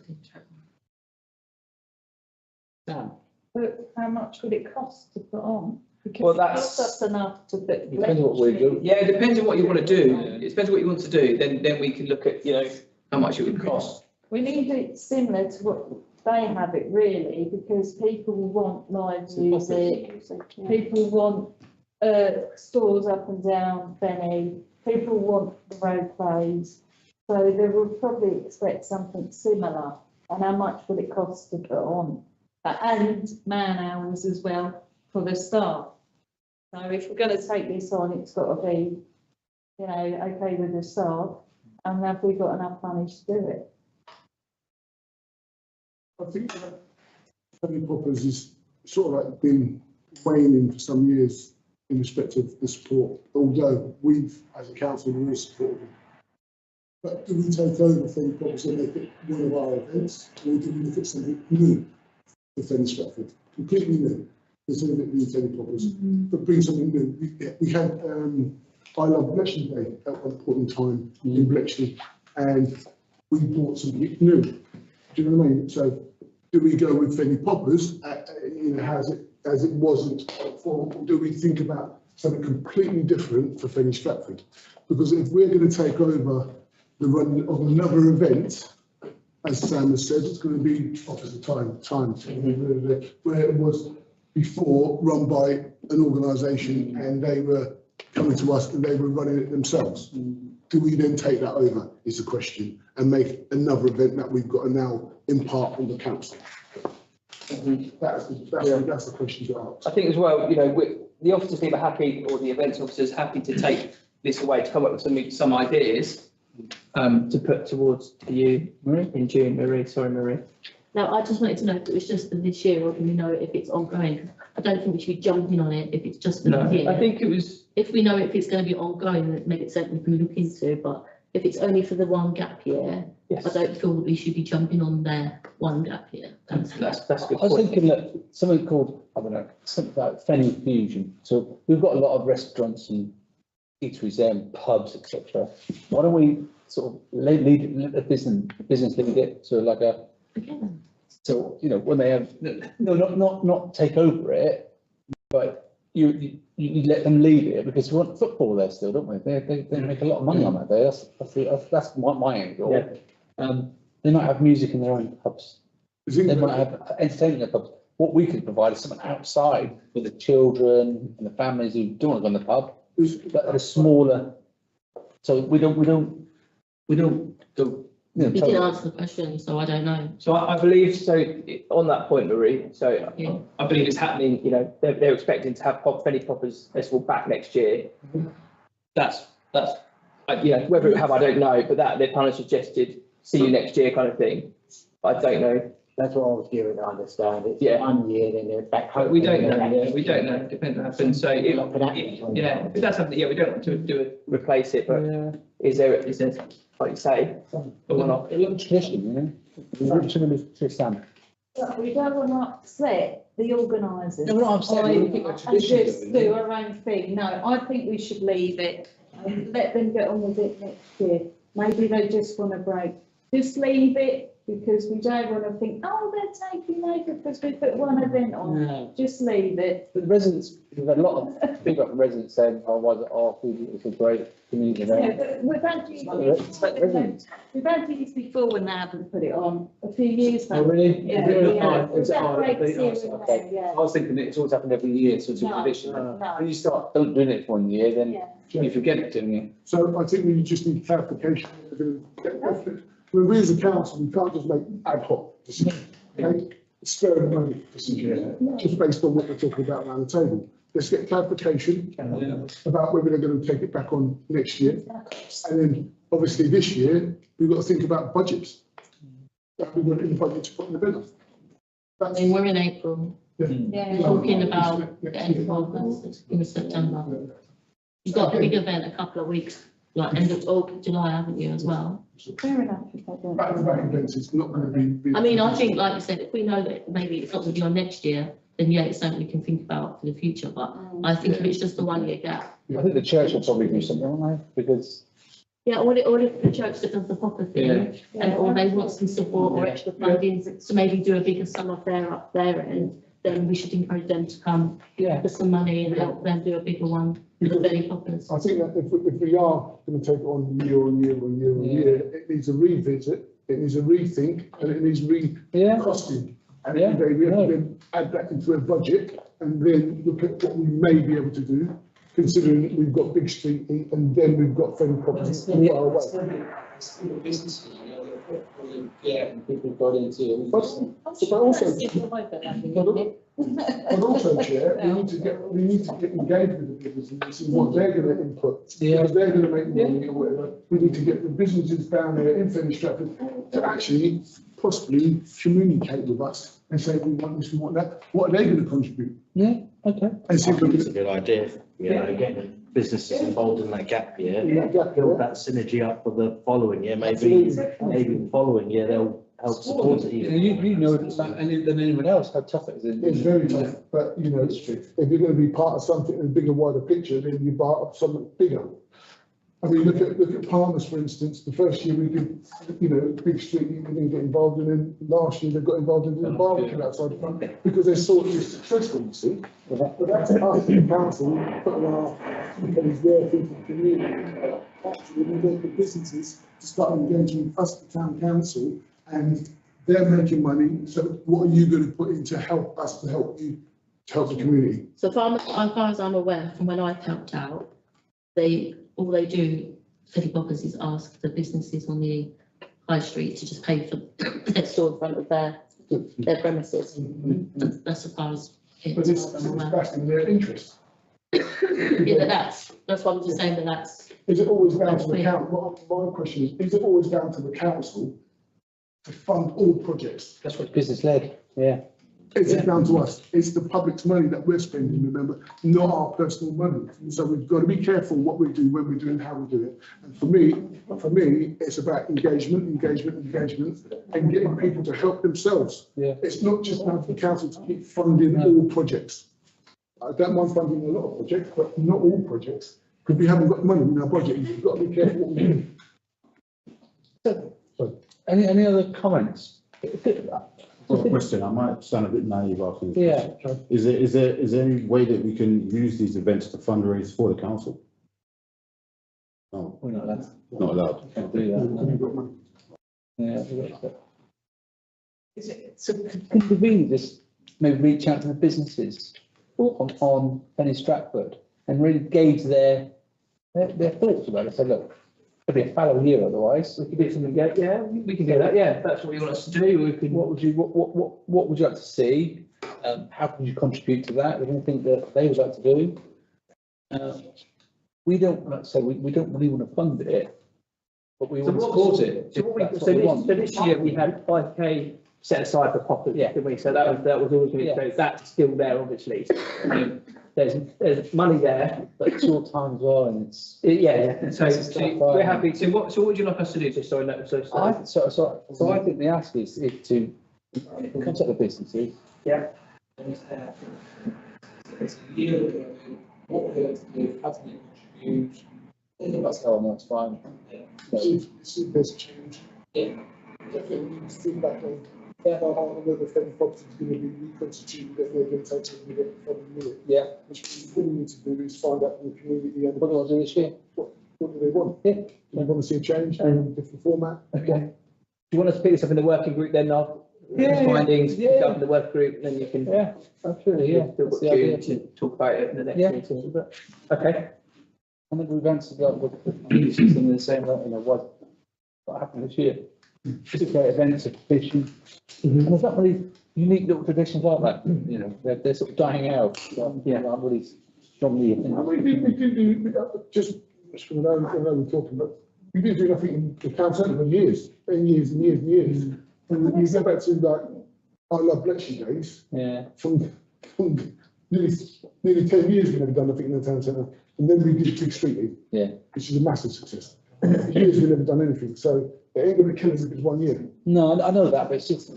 But how much would it cost to put on? Because Well, it that's- costs us enough to put. Depends what we do. Yeah, it depends on what you want to do. It depends what you want to do. Then we can look at, you know, how much it would cost. We need it similar to what they have it really, because people want live music, people want stores up and down Fenny, people want the road plays. So they will probably expect something similar. And how much would it cost to put on? And man hours as well for the staff. So if we're going to take this on, it's got to be, you know, okay with the staff. And have we got enough money to do it? I think that Fenny Poppers is sort of like been waning for some years in respect of the support, although we've, as a council, we've always supported them. But do we take over Fenny Poppers and make it one of our events, or do we look at something new for Fenny Stratford, completely new, instead of it being Fenny Poppers, but bring something new? We had I Love Bletchley Day at one point in time in Bletchley, and we bought something new. Do you know what I mean? So do we go with Fenny Poppers, you know, as it wasn't before, or do we think about something completely different for Fenny Stratford? Because if we're going to take over the run of another event, as Sam has said, it's going to be opposite time, where it was before run by an organisation and they were coming to us and they were running it themselves. Do we then take that over, is the question, and make another event that we've got to now impart on the council? That's the question to ask. I think as well, you know, the officers team are happy, or the events officers happy to take this away to come up with some ideas to put towards you in June. Marie. No, I just wanted to know if it was just for this year or do we know if it's ongoing? I don't think we should be jumping on it if it's just for No, the year. I think it was. If we know if it's going to be ongoing, then maybe it's something we can look into, but if it's only for the one gap year, Yes. I don't feel that we should be jumping on their one gap year. That's a good I was point. thinking that something called, I don't know, something like Fenny Fusion. So we've got a lot of restaurants and eateries there and pubs, etc. Why don't we sort of let the business lead it to like a, Okay. so, you know, when they have, no, not take over it, but you let them lead it, because we want football there still, don't we? They make a lot of money on that day. That's my angle. Yeah. They might have music in their own pubs. Is it- They might have entertainment in their pubs. What we could provide is something outside for the children and the families who don't want to go in the pub, but at a smaller. So we don't go. You know, You did totally- answer the question, so I don't know. So I believe, so on that point, Marie, so Yeah. I believe it's happening, you know, they're expecting to have Fenny Poppers Festival back next year. That's, yeah, whether it have, I don't know, but that they've kind of suggested, see you next year kind of thing. I don't know. That's what I was hearing, I understand. It's Yeah. 1 year, then they're back. But we don't know, hoping yeah, we don't know, depends what happens, so if, Not gonna happen. yeah, if that's something, yeah, we don't want to do it, replace it, but is there, like you say, or not? A little tradition, you know, a tradition. But we don't want to upset the organisers. No, we're not upset, we think they're And tradition, just don't we? do our own thing. No, I think we should leave it and let them get on with it next year. Maybe they just want a break. Just leave it, because we don't want to think, oh, they're taking over because we put one event on. No. Just leave it. But the residents, we've had a lot of feedback from residents saying, oh, was it off, it's a great community Yeah, event. but we've had It's like residents. we've had these before when they haven't put it on a few years back. Oh, really? Yeah, Really? yeah. Oh, is it? Oh, Breaks okay. here and there, yeah. I was thinking that it's always happened every year, so it's a No, tradition. no. When you start doing it for 1 year, then Yeah. you forget doing it. So I think we just need clarification. When we as a council, we can't just make ad hoc decisions, okay? spare money decision, just based on what we're talking about around the table. Let's get clarification about whether they're going to take it back on next year. And then obviously this year, we've got to think about budgets. That we've got in the budget to put in the bill. I mean, we're in April, Yeah. talking about the end of August, in September. You've got a big event a couple of weeks, like end of August, July, haven't you, as well? Fair enough. If I don't. Back-to-back events, it's not going to be. I mean, I think, like you said, if we know that maybe it's not going to be on next year, then yeah, it's something we can think about for the future, but I think if it's just a 1 year gap. I think the church will probably do something, won't they? Because Yeah, or if the church that does the proper thing, and or they want some support or extra funding to maybe do a bigger sum up there, and then we should encourage them to come for some money and help them do a bigger one with the Fenny poppers. I think that if we are going to take it on year on year on year on year, it needs a revisit, it needs a rethink, and it needs costing. And we have to then add that into a budget and then look at what we may be able to do, considering that we've got Big Street and then we've got Fenny properties far away. Yeah, people got into. But also, Chair, we need to get engaged with the businesses and see what they're going to input. Because they're going to make money or whatever. We need to get the businesses down there in Fenny Stratford to actually possibly communicate with us and say, we want this, we want that. What are they going to contribute? Yeah, okay. I think it's a good idea, you know, getting businesses involved in that gap year, build that synergy up for the following year, maybe the following year they'll help support it even. You know than anyone else how tough it is. It's very tough, but you know, if you're going to be part of something in a bigger, wider picture, then you're part of something bigger. I mean, look at Palmer's, for instance. The first year we did, you know, Big Street, we didn't get involved, and then last year they got involved in the barbecue outside the front because they saw it was successful, you see. But that's us, the council, putting our money's worth into the community. Actually, we get the businesses to start engaging us, the town council, and they're making money. So what are you going to put in to help us, to help you, to help the community? So as far as I'm aware, from when I've helped out, all they do, Fenny poppers, is ask the businesses on the high street to just pay for their store in front of their premises. That's as far as But it's back in their interest. Yeah, but that's what I'm just saying, that's. Is it always down to the council? My question is it always down to the council to fund all projects? That's what business led, yeah. Is it down to us? It's the public's money that we're spending, remember, not our personal money. So we've got to be careful what we do, when we do and how we do it. And for me, it's about engagement, and getting people to help themselves. Yeah. It's not just down to the council to keep funding all projects. I don't mind funding a lot of projects, but not all projects, because we haven't got money in our budget. We've got to be careful what we do. Any other comments? Well, question, I might sound a bit naive asking this Yeah. question. Is there any way that we can use these events to fundraise for the council? No, We're not allowed. not allowed. Can't do that. Yeah. Is it, so can we just maybe reach out to the businesses on Fenny Stratford and really gauge their thoughts about it? Say, look, it'll be a fallow year otherwise. We could do something, yeah, we can do that, yeah, if that's what you want us to do, we can. What would you like to see? How can you contribute to that? Is there anything that they would like to do? We don't, like I say, we don't really want to fund it, but we want to support it. So this year we had 5K set aside for poppers, didn't we? So that was always going to be, that's still there, obviously. There's money there, but it's short time as well, and it's. So we're happy. So what would you like us to do? So I think the ask is to contact the businesses. Yeah. It's a year ago, what we're going to do, how can you contribute? That's how that's fine. See if there's change. Yeah. Definitely need to feedback on whether Fenny property is going to be reconstituted, that they're going to take something from the year. Yeah. Which we really need to do is find out from the community and what do I do this year? What do they want? Yeah. Do they want to see a change in a different format? Okay. Do you want us to pick this up in the working group then, now? Findings, pick it up in the work group, then you can. Yeah, absolutely, yeah. Still got you to talk about it in the next meeting. Okay. I think we've answered that with some of the same, what happened this year. Just great events, exhibition. And there's not really unique little traditions like that, you know, they're sort of dying out. Yeah, I'm really strongly. We did do, just from I know we're talking, but we did do nothing in the town centre for years, and years and years and years. And you go back to like, I love Bletchley days, Yeah, from nearly 10 years we've never done nothing in the town centre. And then we did Big Street League. Yeah. Which is a massive success. For years we've never done anything, so it ain't gonna kill us if it's 1 year. no, I know that, but it's just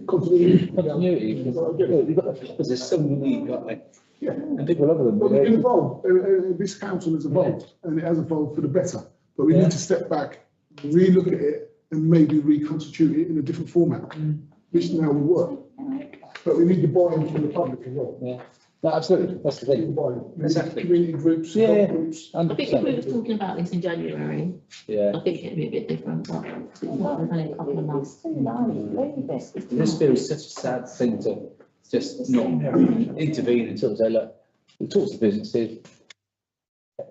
Continuity. continuity. I get it. You've got, because there's so many, got like, Yeah. and people love them. But we can evolve, this council has evolved, and it has evolved for the better, but we Yeah. need to step back, re-look at it, and maybe reconstitute it in a different format, which now will work. But we need the buy-in from the public as well. Yeah, no, absolutely, that's the We need thing. the buy-in. We need Exactly. Community groups, Yeah, yeah. groups. I think if we were 100%. talking about this in January, Yeah, I think it'd be a bit different, but it's not, we've only a couple of months. It's too late, leave it. this feels such a sad thing to just not intervene until say, look, we talk to businesses.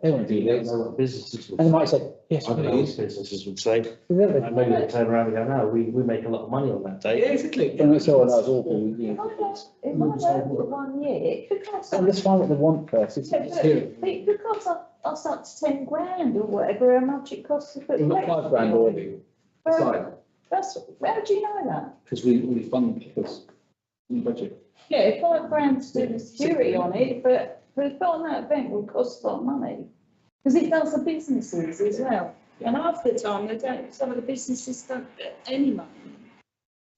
They want to do I don't this, know what businesses would. and they might say, yes, I don't know what please. businesses would say. Really? And maybe they turn around and go, no, we make a lot of money on that day. Yeah, exactly. And that's all, that's awful. It Yeah. might work for 1 year, it could cost. And let's find what they want first. It's here. It could cost us up to 10 grand or whatever, how much it costs to put. We've got 5 grand already. It's like, That's, how do you know that? because we fund this in the budget. Yeah, 5 grand to do the security on it, but put on that event will cost a lot of money. Because it does the businesses as well. And half the time, they don't, some of the businesses don't get any money.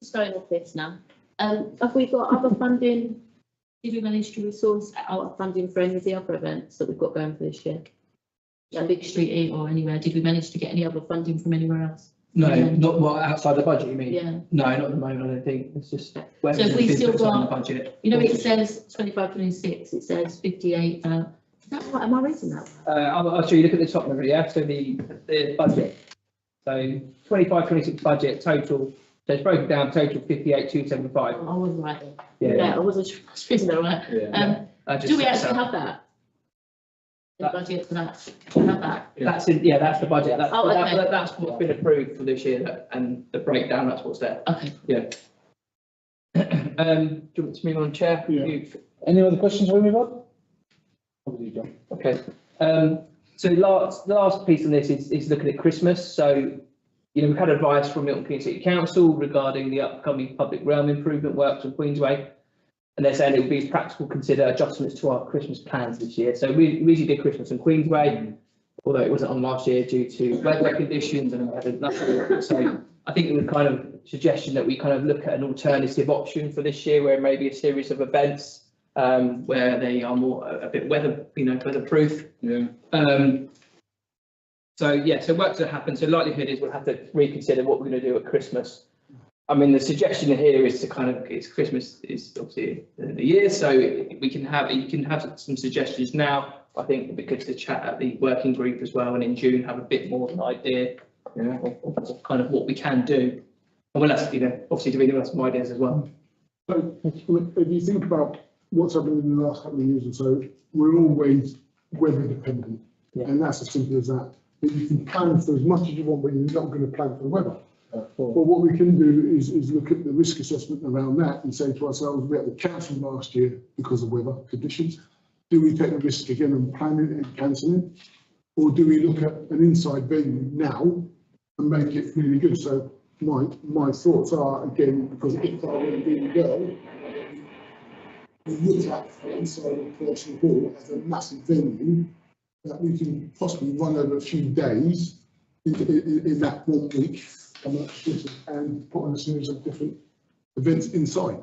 Just going off this now. Have we got other funding? Did we manage to resource our funding for any of the other events that we've got going for this year? Like Big Street Eat or anywhere? Did we manage to get any other funding from anywhere else? No, not well, outside the budget, you mean? Yeah. No, not at the moment, I don't think. It's just. So if we still on the got- budget. You know, it says 25, 26, it says 58, is that right? Am I reading that? I'll show you, look at the top number, yeah, so the budget. So 25, 26 budget total, so it's broken down, total 58,275. I was right there. Yeah. Yeah, I wasn't sure, I was reading that right. Do we actually have that? The budget for that? Do we have that? That's in, yeah, that's the budget, that's, Oh, okay. that's what's been approved for this year, and the breakdown, that's what's there. Okay. Yeah. Do you want to move on, Chair? Yeah. Any other questions for me, Bob? Over to you, John. Okay, so the last piece on this is looking at Christmas. So, you know, we've had advice from Milton Keynes City Council regarding the upcoming public realm improvement works on Queensway. And they're saying it would be practical to consider adjustments to our Christmas plans this year. So we usually did Christmas on Queensway, although it wasn't on last year due to weather conditions and we had nothing. So I think it was kind of suggestion that we kind of look at an alternative option for this year, where maybe a series of events where they are more a bit weatherproof. Yeah. So yeah, so works that happen. So likelihood is we'll have to reconsider what we're going to do at Christmas. I mean, the suggestion here is to kind of, it's Christmas is obviously the year, so you can have some suggestions now. I think it'd be good to chat at the working group as well, and in June have a bit more of an idea, you know, of kind of what we can do. And we'll have, you know, obviously Davina will have some ideas as well. So if you think about what's happened in the last couple of years or so, we're always weather dependent. Yeah. And that's as simple as that. But you can plan for as much as you want, but you're not going to plan for the weather. But what we can do is look at the risk assessment around that and say to ourselves, we had the council last year because of weather conditions. Do we take the risk again and plan it and cancelling? Or do we look at an inside venue now and make it really good? So my thoughts are, again, because if I were to be the girl, we look at the inside of Bletchley Hall as a massive venue that we can possibly run over a few days in that 1 week and put on a series of different events inside.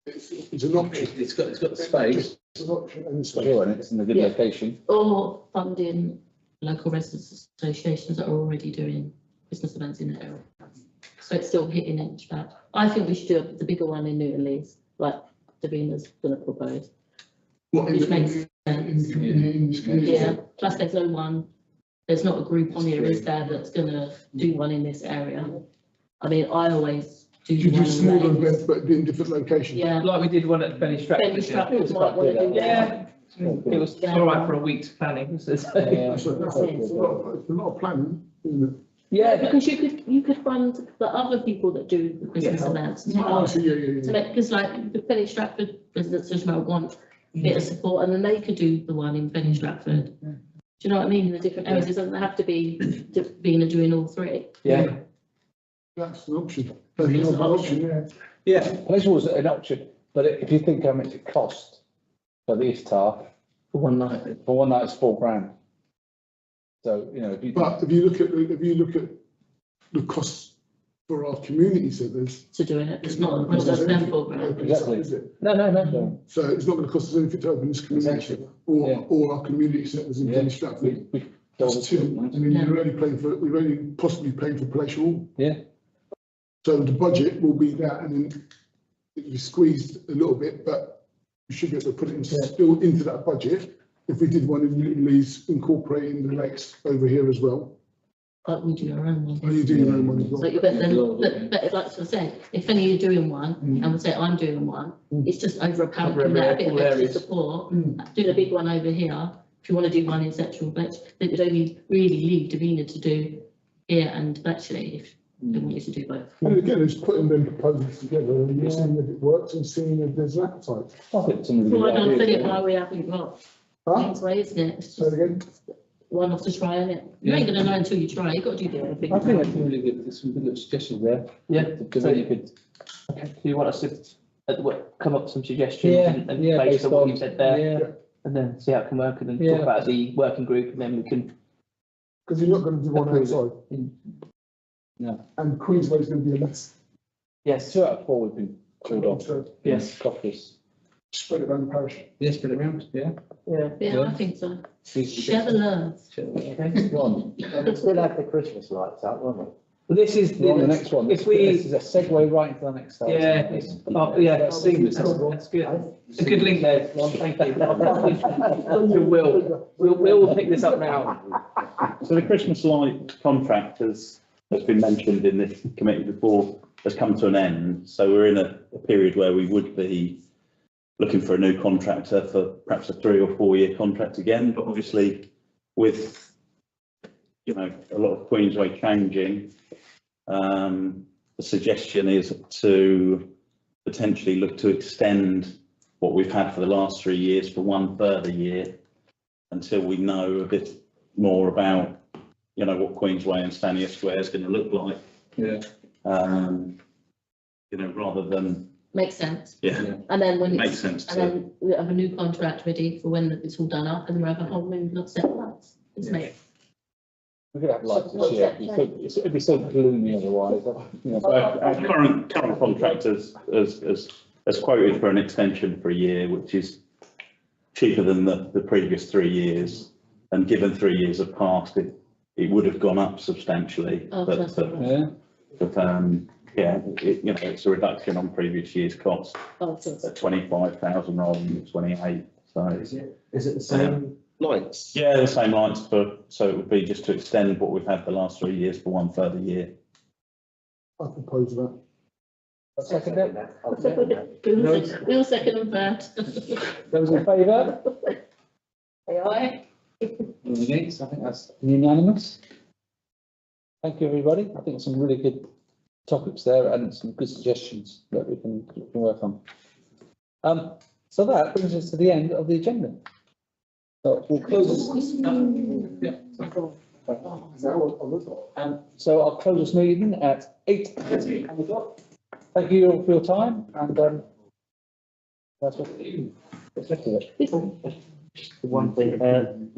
It's an option. It's got the space. It's an option and it's Sure, and it's in a good Yeah. location. Or funding local residents associations that are already doing Christmas events in the area. So it's still hitting it back. I think we should do the bigger one in Newton Leys, like Davina's gonna propose. What in Which the- makes in sense. this community? Yeah, plus there's no one, there's not a group on here, is there, that's gonna do one in this area? I mean, I always do You do one smaller in events, but in different locations. Yeah, Like we did one at Fenny Stratford. Fenny yeah. Stratford might wanna do that. Yeah, it was all right for a week's planning. So- Yeah. So it's a lot of planning, isn't it? Yeah, because you could fund the other people that do the Christmas events as Oh, well. so yeah. To make, because like the Fenny Stratford residents might want a bit of support, and then they could do the one in Fenny Stratford. Do you know what I mean? In the different areas, it doesn't have to be doing all three. Yeah. That's an option. It's an Another option, yeah. Yeah, pleasure was an option, but if you think how much it cost for the iftar, For one night. for one night it's £4,000. So, you know, if you. But if you look at the costs for our community centres. To do it, it's not just them program. Exactly. Is it? No. So it's not going to cost us anything to open this community Exactly. centre Yeah. or our community centres in Fenny Stratford. That's two. I mean, we're only possibly paying for palatial hall. Yeah. So the budget will be that, and then it'll be squeezed a little bit, but we should be able to put it in, still into that budget. If we did one in Newton Lees, incorporating the lakes over here as well. But we do our own one. Oh, you do your own one as well. So you bet then, but like I said, if any you're doing one, and we say I'm doing one, it's just over a pound, Cover from there, a bit of all extra areas. support, do the big one over here. If you want to do one in Central Bletchley, it would only really leave Davina to do here and Bletchley if they want you to do both. And again, it's putting them proposals together and seeing if it works and seeing if there's an appetite. I think some of the Well, I don't ideas fit it there. why we haven't got Huh? Queensway, isn't it? It's Say just it again. one off to try, isn't it? You ain't gonna know until you try, you've got to do the big. I think that's really good, there's some good little suggestions there. Yeah. Because then you could. Okay, do you want us to come up with some suggestions Yeah, and yeah, based based on what on- you said there? Yeah. And then see how it can work and then Yeah. talk about the working group and then we can. Because you're not going to do one outside. No. And Queensway's going to be a mess. Yes, 2 out of 4 we've been called off. So yes. Coffees. spread it around the parish. Yes, put it around, yeah. Yeah, I think so. Easy to Share the love. Okay, go on. We'll still have the Christmas lights up, won't we? Well, this is We're on the next one. If we- This is a segue right into the next slide. Yeah, it's, yeah, seamless. That's good. It's a good link there, Ron, thank you. We'll pick this up now. So the Christmas light contract has been mentioned in this committee before, has come to an end. So we're in a period where we would be looking for a new contractor for perhaps a 3 or 4 year contract again, but obviously with, you know, a lot of Queensway changing, the suggestion is to potentially look to extend what we've had for the last 3 years for 1 further year until we know a bit more about, you know, what Queensway and Stanier Square is going to look like. Yeah. You know, rather than, Makes sense. yeah, And then when makes it's, sense and to, then we have a new contract ready for when it's all done up, and then we have a whole new lot set of lights. It's made. We're gonna have lights this year. It'd be so gloomy otherwise, you know. so our current contract has quoted for an extension for a year, which is cheaper than the previous 3 years. And given 3 years have passed, it would have gone up substantially. Oh, But, that's all right. Yeah. yeah, you know, it's a reduction on previous year's cost Oh, so it's- at 25,000 rather than 28. So, Is it the same lights? yeah, the same lights so it would be just to extend what we've had the last 3 years for 1 further year. I propose that. I'll second it. I'll second that. We'll second and third. Those in favour? Say aye. Those against? I think that's unanimous. Thank you, everybody. I think some really good topics there and some good suggestions that we can work on. So that brings us to the end of the agenda. So we'll close. Yeah. So I'll close this meeting at 8:30. Thank you all for your time and that's what. One thing,